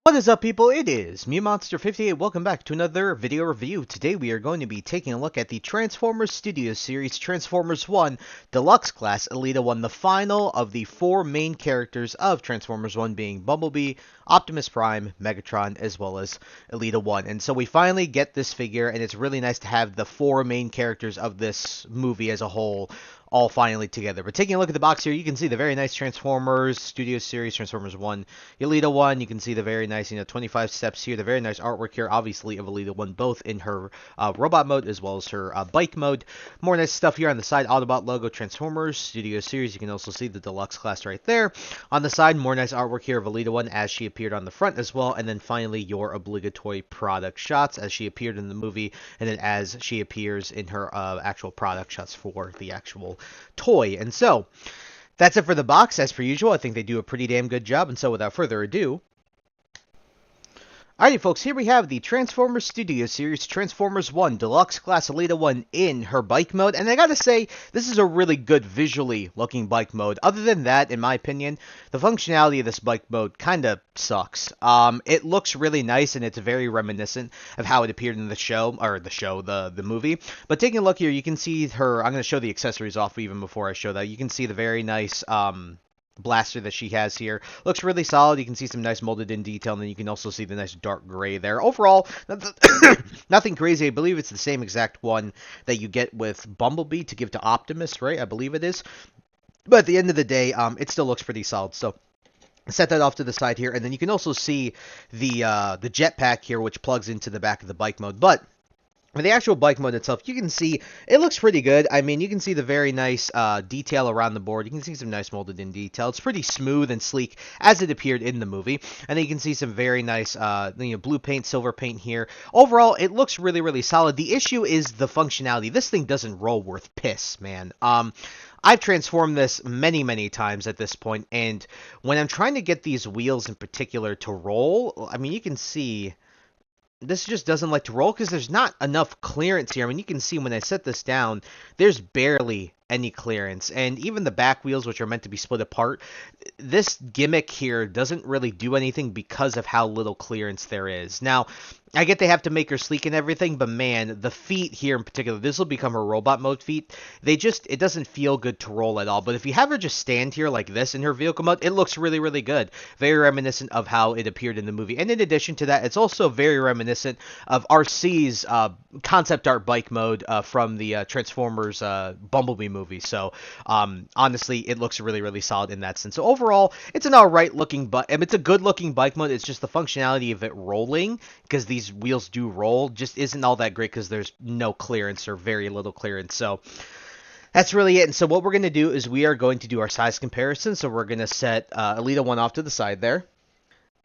What is up, people? It is MewMonster58. Welcome back to another video review. Today we are going to be taking a look at the Transformers Studio Series Transformers 1 Deluxe Class Elita-1, the final of the four main characters of Transformers 1 being Bumblebee, Optimus Prime, Megatron, as well as Elita-1. And so we finally get this figure, and it's really nice to have the four main characters of this movie as a whole all finally together. But taking a look at the box here, you can see the very nice Transformers Studio Series, Transformers 1, Elita-1. You can see the very nice, 25 steps here, the very nice artwork here, obviously, of Elita-1, both in her robot mode as well as her bike mode. More nice stuff here on the side, Autobot logo, Transformers Studio Series. You can also see the Deluxe class right there. On the side, more nice artwork here of Elita-1 as she appeared on the front as well. And then finally, your obligatory product shots as she appeared in the movie, and then as she appears in her actual product shots for the actual toy. And so that's it for the box. As per usual, I think they do a pretty damn good job. And so without further ado, alrighty folks, here we have the Transformers Studio Series Transformers 1 Deluxe Class Elita-1 in her bike mode, and I gotta say, this is a really good visually looking bike mode. Other than that, in my opinion, the functionality of this bike mode kinda sucks. It looks really nice, and it's very reminiscent of how it appeared in the movie. But taking a look here, you can see her, I'm gonna show the accessories off even before I show that. You can see the very nice, blaster that she has here. Looks really solid. You can see some nice molded in detail, and then you can also see the nice dark gray there. Overall, nothing crazy. I believe it's the same exact one that you get with Bumblebee to give to Optimus, right? I believe it is. But at the end of the day, it still looks pretty solid. So set that off to the side here, and then you can also see the jetpack here, which plugs into the back of the bike mode. But for the actual bike mode itself, you can see it looks pretty good. I mean, you can see the very nice detail around the board. You can see some nice molded in detail. It's pretty smooth and sleek as it appeared in the movie. And then you can see some very nice blue paint, silver paint here. Overall, it looks really, really solid. The issue is the functionality. This thing doesn't roll worth piss, man. I've transformed this many, many times at this point, and when I'm trying to get these wheels in particular to roll, I mean, you can see this just doesn't like to roll because there's not enough clearance here. I mean, you can see when I set this down, there's barely any clearance. And even the back wheels, which are meant to be split apart, this gimmick here doesn't really do anything because of how little clearance there is. Now, I get they have to make her sleek and everything, but man, the feet here in particular, this will become her robot mode feet. It doesn't feel good to roll at all. But if you have her just stand here like this in her vehicle mode, it looks really, really good. Very reminiscent of how it appeared in the movie. And in addition to that, it's also very reminiscent of RC's concept art bike mode from the Transformers Bumblebee movie. So honestly, it looks really, really solid in that sense. So overall, it's an alright looking bike. It's a good looking bike mode. It's just the functionality of it rolling, because these wheels do roll, just isn't all that great because there's no clearance or very little clearance. So that's really it. And so what we're going to do is we are going to do our size comparison. So we're going to set Elita-1 off to the side there.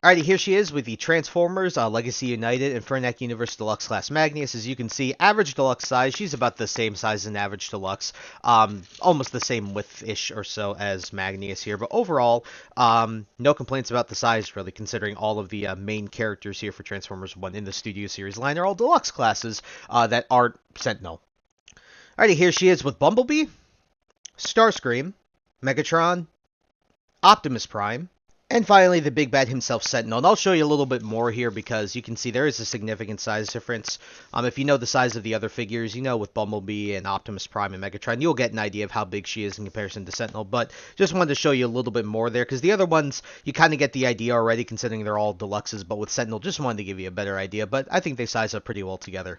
Alrighty, here she is with the Transformers Legacy United Infernac Universe Deluxe Class Magnius. As you can see, average deluxe size. She's about the same size as an average deluxe. Almost the same width-ish or so as Magnius here. But overall, no complaints about the size, really, considering all of the main characters here for Transformers 1 in the Studio Series line are all deluxe classes that aren't Sentinel. Alrighty, here she is with Bumblebee, Starscream, Megatron, Optimus Prime, and finally, the big bad himself, Sentinel. And I'll show you a little bit more here because you can see there is a significant size difference. If you know the size of the other figures, with Bumblebee and Optimus Prime and Megatron, you'll get an idea of how big she is in comparison to Sentinel. But just wanted to show you a little bit more there because the other ones, you kind of get the idea already considering they're all deluxes. But with Sentinel, just wanted to give you a better idea. But I think they size up pretty well together.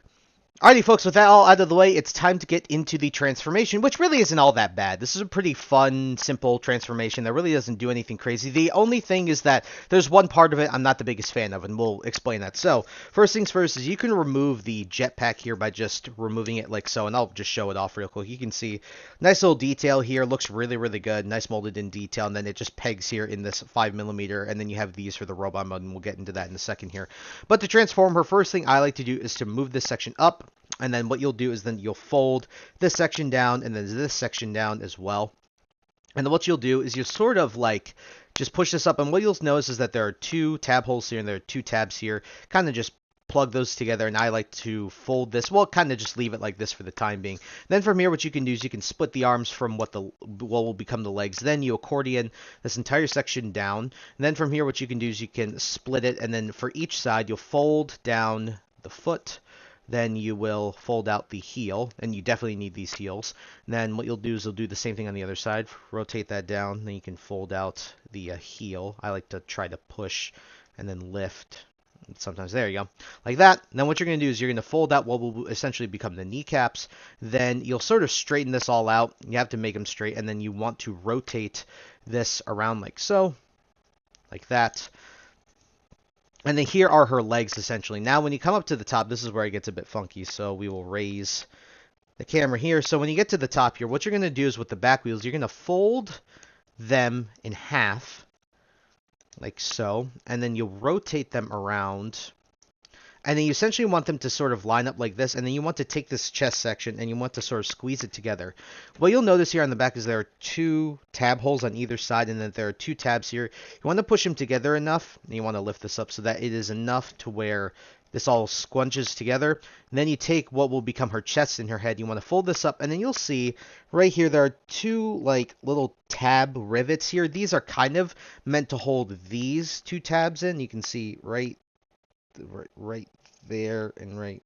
Alrighty folks, with that all out of the way, it's time to get into the transformation, which really isn't all that bad. This is a pretty fun, simple transformation that really doesn't do anything crazy. The only thing is that there's one part of it I'm not the biggest fan of, and we'll explain that. So, first things first is you can remove the jetpack here by just removing it like so, and I'll just show it off real quick. You can see nice little detail here, looks really, really good, nice molded in detail, and then it just pegs here in this 5mm, and then you have these for the robot mode, and we'll get into that in a second here. But to transform her, first thing I like to do is to move this section up. And then what you'll do is then you'll fold this section down and then this section down as well. And then what you'll do is you'll sort of like just push this up. And what you'll notice is that there are two tab holes here and there are two tabs here. Kind of just plug those together, and I like to fold this. Well, kind of just leave it like this for the time being. Then from here, what you can do is you can split the arms from what will become the legs. Then you accordion this entire section down. And then from here, what you can do is you can split it, and then for each side, you'll fold down the foot. Then you will fold out the heel, and you definitely need these heels. And then what you'll do is you'll do the same thing on the other side. Rotate that down, then you can fold out the heel. I like to try to push and then lift. Sometimes, there you go, like that. And then what you're going to do is you're going to fold out what will essentially become the kneecaps. Then you'll sort of straighten this all out. You have to make them straight, and then you want to rotate this around like so, like that. And then here are her legs, essentially. Now, when you come up to the top, this is where it gets a bit funky, so we will raise the camera here. So when you get to the top here, what you're going to do is with the back wheels, you're going to fold them in half, like so, and then you'll rotate them around. And then you essentially want them to sort of line up like this, and then you want to take this chest section and you want to sort of squeeze it together. What you'll notice here on the back is there are 2 tab holes on either side, and then there are 2 tabs here. You want to push them together enough, and you want to lift this up so that it is enough to where this all squunches together. And then you take what will become her chest and her head. You want to fold this up, and then you'll see right here there are 2 like little tab rivets here. These are kind of meant to hold these 2 tabs in. You can see right there and right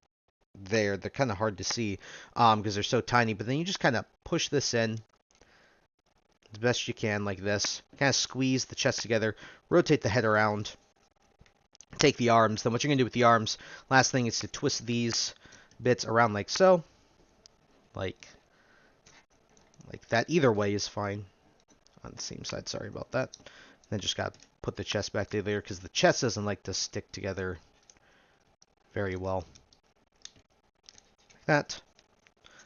there. They're kind of hard to see because they're so tiny, but then you just kind of push this in as best you can like this. Kind of squeeze the chest together, rotate the head around, take the arms. Then what you're going to do with the arms, last thing is to twist these bits around like so, like that. Either way is fine. On the same side, sorry about that. Then just got to put the chest back together because the chest doesn't like to stick together very well. Like that.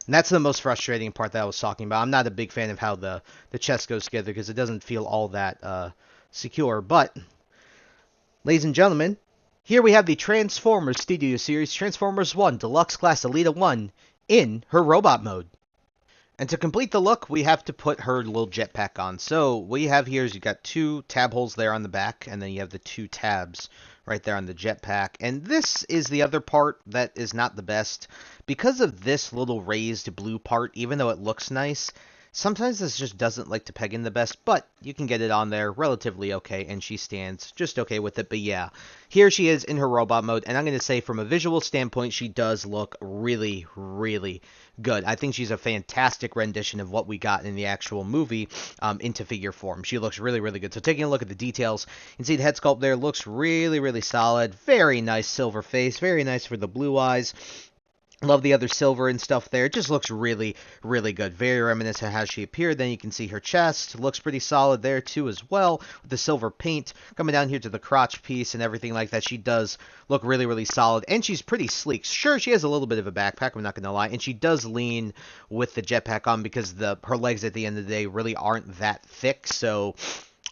And that's the most frustrating part that I was talking about. I'm not a big fan of how the chest goes together because it doesn't feel all that secure. But, ladies and gentlemen, here we have the Trasnformers Studio Series Trasnformers 1 Deluxe Class Elita-1 in her robot mode. And to complete the look, we have to put her little jetpack on. So what you have here is you got 2 tab holes there on the back, and then you have the 2 tabs right there on the jetpack. And this is the other part that is not the best. Because of this little raised blue part, even though it looks nice, sometimes this just doesn't like to peg in the best, but you can get it on there relatively okay, and she stands just okay with it. But yeah, here she is in her robot mode, and I'm going to say from a visual standpoint, she does look really, really good. I think she's a fantastic rendition of what we got in the actual movie into figure form. She looks really, really good. So taking a look at the details, you can see the head sculpt there looks really, really solid. Very nice silver face. Very nice for the blue eyes. Love the other silver and stuff there. It just looks really, really good. Very reminiscent of how she appeared. Then you can see her chest. Looks pretty solid there too as well. With the silver paint coming down here to the crotch piece and everything like that. She does look really, really solid. And she's pretty sleek. Sure, she has a little bit of a backpack, I'm not going to lie. And she does lean with the jetpack on because her legs at the end of the day really aren't that thick. So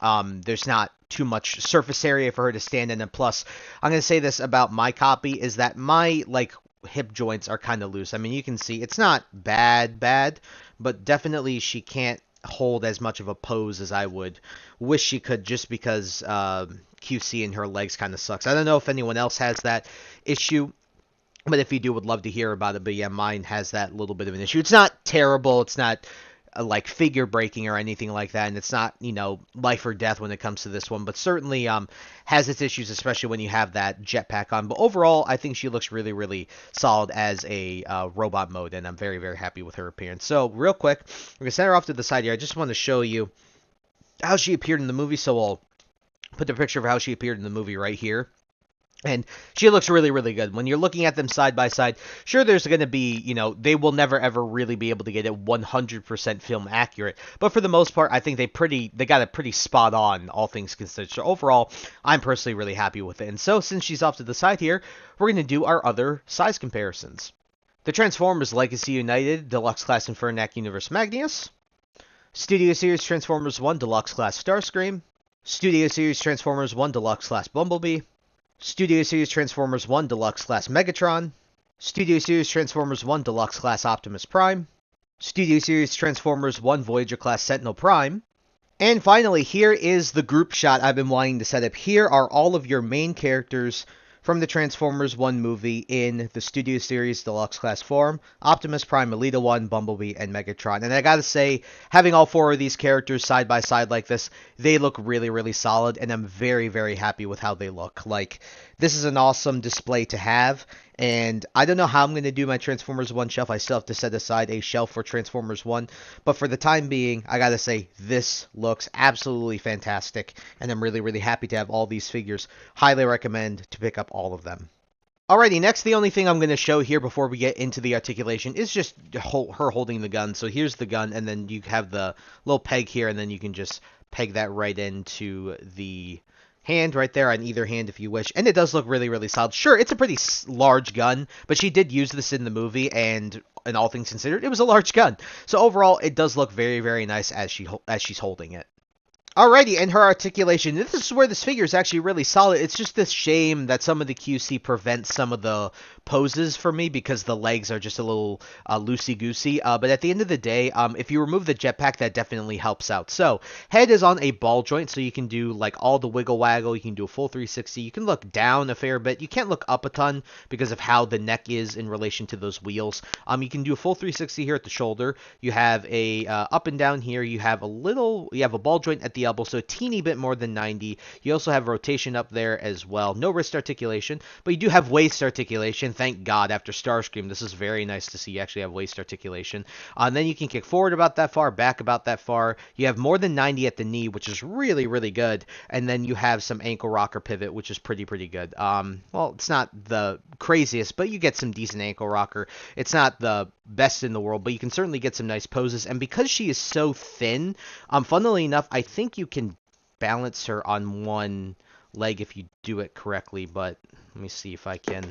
there's not too much surface area for her to stand in. And plus, I'm going to say this about my copy is that my, hip joints are kind of loose. I mean, you can see it's not bad, but definitely she can't hold as much of a pose as I would wish she could just because QC in her legs kind of sucks. I don't know if anyone else has that issue, but if you do, would love to hear about it. But yeah, mine has that little bit of an issue. It's not terrible. It's not like figure breaking or anything like that, and it's not, life or death when it comes to this one, but certainly has its issues, especially when you have that jetpack on. But overall, I think she looks really, really solid as a robot mode, and I'm very, very happy with her appearance. So real quick, we're gonna send her off to the side here. I just want to show you how she appeared in the movie, so I'll put the picture of how she appeared in the movie right here. And she looks really, really good. When you're looking at them side by side, sure, there's going to be, they will never, ever really be able to get it 100% film accurate. But for the most part, I think they got it pretty spot on, all things considered. So overall, I'm personally really happy with it. And so, since she's off to the side here, we're going to do our other size comparisons. The Trasnformers Legacy United Deluxe Class Infernac Universe Magnus. Studio Series Trasnformers 1 Deluxe Class Starscream. Studio Series Trasnformers 1 Deluxe Class Bumblebee. Studio Series Trasnformers 1 Deluxe Class Megatron. Studio Series Trasnformers 1 Deluxe Class Optimus Prime. Studio Series Trasnformers 1 Voyager Class Sentinel Prime. And finally, here is the group shot I've been wanting to set up. Here are all of your main characters from the Transformers 1 movie in the Studio Series Deluxe class form: Optimus Prime, Elita-1, Bumblebee, and Megatron. And I gotta say, having all four of these characters side by side like this, they look really, really solid, and I'm very, very happy with how they look. Like, this is an awesome display to have, and I don't know how I'm going to do my Transformers 1 shelf. I still have to set aside a shelf for Transformers 1, but for the time being, I gotta say, this looks absolutely fantastic, and I'm really, really happy to have all these figures. Highly recommend to pick up all of them. Alrighty, next, the only thing I'm going to show here before we get into the articulation is just her holding the gun. So here's the gun, and then you have the little peg here, and then you can just peg that right into the hand right there on either hand if you wish. And it does look really, really solid. Sure, it's a pretty large gun, but she did use this in the movie, and in all things considered, it was a large gun. So overall, it does look very, very nice as she's holding it. Alrighty, and her articulation. This is where this figure is actually really solid. It's just this shame that some of the QC prevents some of the poses for me because the legs are just a little loosey-goosey. But at the end of the day, if you remove the jetpack, that definitely helps out. So, head is on a ball joint, so you can do like all the wiggle waggle. You can do a full 360. You can look down a fair bit. You can't look up a ton because of how the neck is in relation to those wheels. You can do a full 360 here at the shoulder. You have a up and down here. You have a ball joint at the elbow, so a teeny bit more than 90. You also have rotation up there as well. No wrist articulation, but you do have waist articulation. Thank God, after Starscream, this is very nice to see you actually have waist articulation. And then you can kick forward about that far, back about that far. You have more than 90 at the knee, which is really, really good. And then you have some ankle rocker pivot, which is pretty, pretty good. Well, it's not the craziest, but you get some decent ankle rocker. It's not the best in the world, but you can certainly get some nice poses. And because she is so thin, funnily enough, I think you can balance her on one leg if you do it correctly, but let me see if I can.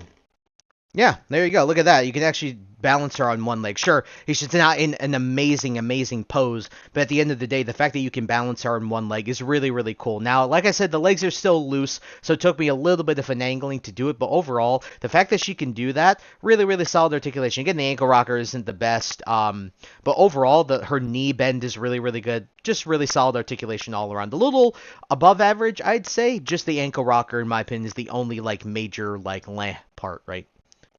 Yeah, there you go. Look at that. You can actually balance her on one leg. Sure, she's not in an amazing, amazing pose, but at the end of the day, the fact that you can balance her on one leg is really, really cool. Now, like I said, the legs are still loose, so it took me a little bit of finagling to do it, but overall, the fact that she can do that, really, really solid articulation. Again, the ankle rocker isn't the best, but overall, her knee bend is really, really good. Just really solid articulation all around. A little above average, I'd say. Just the ankle rocker, in my opinion, is the only, like, major, like, part, right?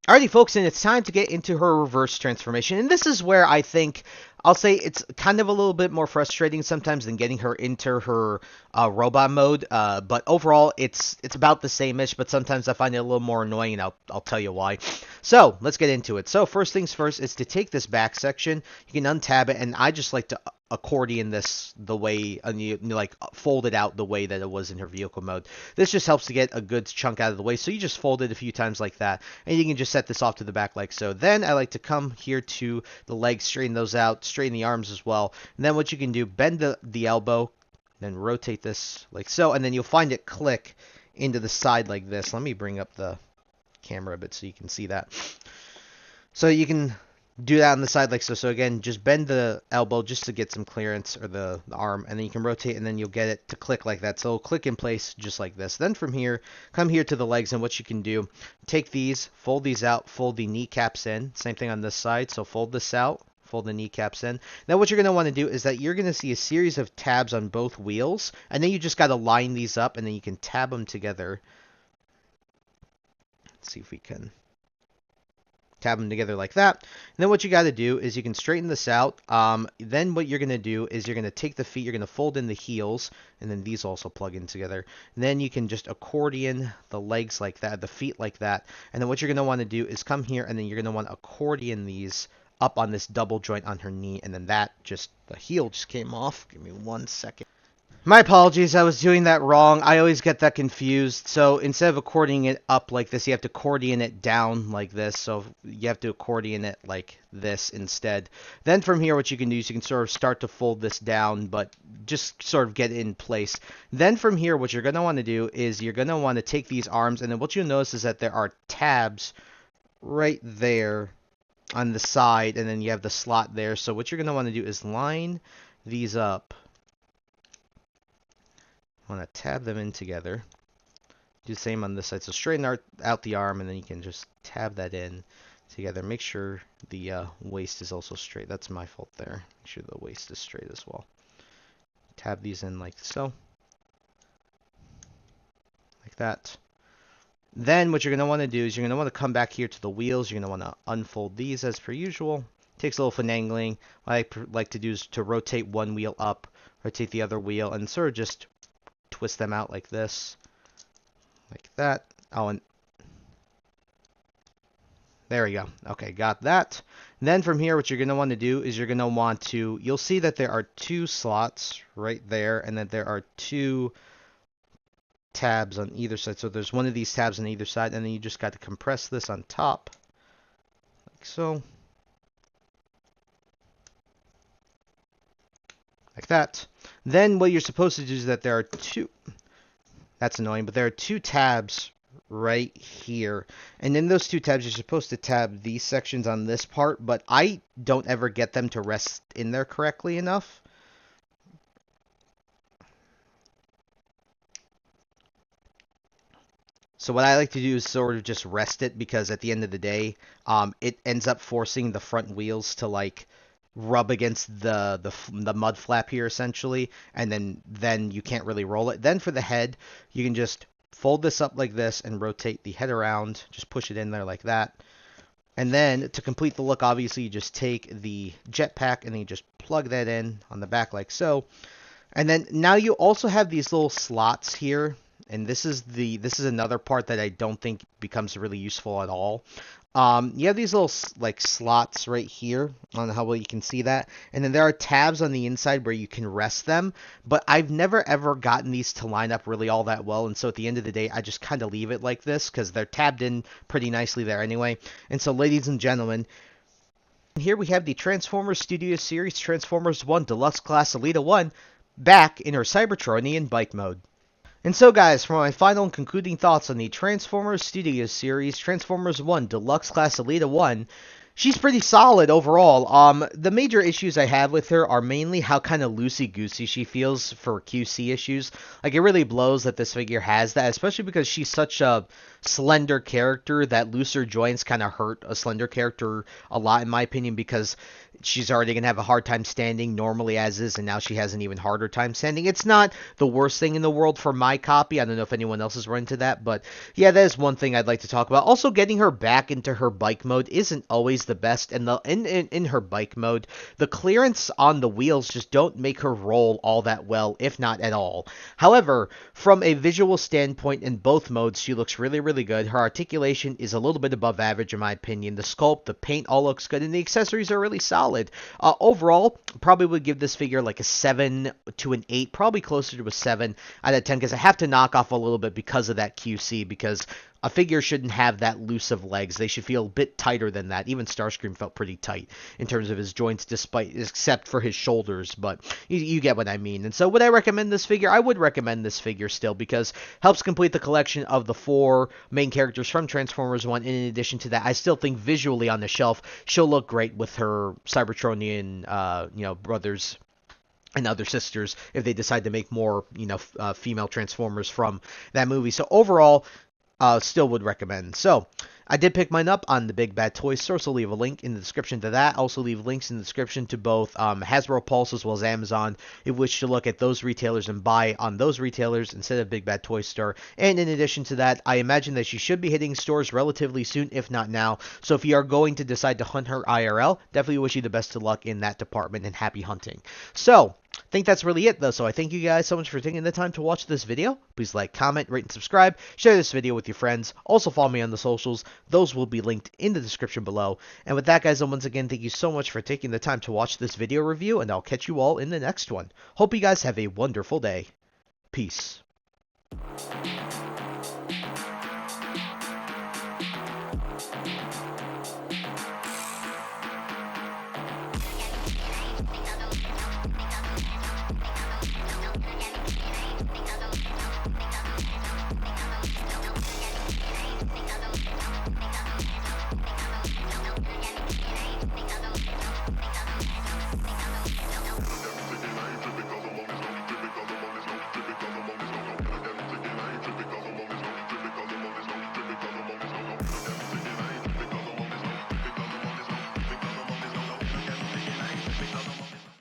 Alrighty, folks, and it's time to get into her reverse transformation. And this is where I think, I'll say it's kind of a little bit more frustrating sometimes than getting her into her robot mode. But overall, it's about the same-ish, but sometimes I find it a little more annoying, and I'll tell you why. So, let's get into it. So, first things first is to take this back section. You can untab it, and I just like to accordion this the way, and you like fold it out the way that it was in her vehicle mode. This just helps to get a good chunk out of the way, so you just fold it a few times like that, and you can just set this off to the back like so. Then I like to come here to the legs, straighten those out, straighten the arms as well, and then what you can do, bend the elbow, then rotate this like so, and then you'll find it click into the side like this. Let me bring up the camera a bit so you can see that. So you can do that on the side like so. So again, just bend the elbow just to get some clearance, or the arm, and then you can rotate, and then you'll get it to click like that. So it'll click in place just like this. Then from here, come here to the legs, and what you can do, take these, fold these out, fold the kneecaps in. Same thing on this side. So fold this out, fold the kneecaps in. Now what you're going to want to do is that you're going to see a series of tabs on both wheels, and then you just got to line these up, and then you can tab them together. Let's see if we can tab them together like that. And then what you got to do is you can straighten this out. Then what you're going to do is you're going to take the feet, you're going to fold in the heels, and then these also plug in together. And then you can just accordion the legs like that, the feet like that. And then what you're going to want to do is come here, and then you're going to want to accordion these up on this double joint on her knee, and then the heel just came off. Give me 1 second. My apologies, I was doing that wrong. I always get that confused. So instead of accordioning it up like this, you have to accordion it down like this. So you have to accordion it like this instead. Then from here, what you can do is you can sort of start to fold this down, but just sort of get it in place. Then from here, what you're going to want to do is you're going to want to take these arms, and then what you'll notice is that there are tabs right there on the side, and then you have the slot there. So what you're going to want to do is line these up. I want to tab them in together. Do the same on this side. So straighten out the arm, and then you can just tab that in together. Make sure the waist is also straight. That's my fault there. Make sure the waist is straight as well. Tab these in like so. Like that. Then what you're going to want to do is you're going to want to come back here to the wheels. You're going to want to unfold these as per usual. Takes a little finagling. What I like to do is to rotate one wheel up, rotate the other wheel, and sort of just twist them out like this. Like that. Oh, and there we go. Okay, got that. And then from here, what you're going to want to do is you're going to want to, you'll see that there are two slots right there, and that there are two tabs on either side. So there's one of these tabs on either side, and then you just got to compress this on top, like so. Like that. Then what you're supposed to do is that there are two, that's annoying, but there are two tabs right here, and in those two tabs you're supposed to tab these sections on this part, but I don't ever get them to rest in there correctly enough. So what I like to do is sort of just rest it, because at the end of the day, it ends up forcing the front wheels to like rub against the mud flap here essentially, and then you can't really roll it. Then for the head, you can just fold this up like this and rotate the head around. Just push it in there like that. And then to complete the look, obviously you just take the jetpack and then you just plug that in on the back like so. And then now you also have these little slots here, and this is another part that I don't think becomes really useful at all. You have these little like slots right here on how well you can see that, and then there are tabs on the inside where you can rest them, but I've never ever gotten these to line up really all that well, and so at the end of the day I just kind of leave it like this because they're tabbed in pretty nicely there anyway. And so ladies and gentlemen, here we have the Transformers Studio Series Transformers 1 Deluxe Class Elita-1 back in her Cybertronian bike mode. And so guys, for my final and concluding thoughts on the Transformers Studios series, Transformers 1 Deluxe Class Elita-1, she's pretty solid overall. The major issues I have with her are mainly how kind of loosey-goosey she feels for QC issues. Like, it really blows that this figure has that, especially because she's such a slender character that looser joints kind of hurt a slender character a lot, in my opinion, because she's already going to have a hard time standing normally as is, and now she has an even harder time standing. It's not the worst thing in the world for my copy. I don't know if anyone else has run into that, but yeah, that is one thing I'd like to talk about. Also, getting her back into her bike mode isn't always the best, and in her bike mode, the clearance on the wheels just don't make her roll all that well, if not at all. However, from a visual standpoint in both modes, she looks really, really good. Her articulation is a little bit above average in my opinion. The sculpt, the paint all looks good, and the accessories are really solid. Overall, probably would give this figure like a 7 to an 8, probably closer to a 7 out of 10, because I have to knock off a little bit because of that QC, because a figure shouldn't have that loose of legs. They should feel a bit tighter than that. Even Starscream felt pretty tight in terms of his joints, except for his shoulders, but you get what I mean. And so would I recommend this figure? I would recommend this figure still, because helps complete the collection of the 4 main characters from Transformers 1. In addition to that, I still think visually on the shelf, she'll look great with her Cybertronian, brothers and other sisters if they decide to make more, female Transformers from that movie. So overall, still would recommend. So I did pick mine up on the Big Bad Toy Store, so leave a link in the description to that. Also leave links in the description to both Hasbro Pulse as well as Amazon, if you wish to look at those retailers and buy on those retailers instead of Big Bad Toy Store. And in addition to that, I imagine that she should be hitting stores relatively soon, if not now. So if you are going to decide to hunt her IRL, definitely wish you the best of luck in that department, and happy hunting. So I think that's really it, though. So I thank you guys so much for taking the time to watch this video. Please like, comment, rate, and subscribe. Share this video with your friends. Also follow me on the socials. Those will be linked in the description below. And with that, guys, once again, thank you so much for taking the time to watch this video review, and I'll catch you all in the next one. Hope you guys have a wonderful day. Peace.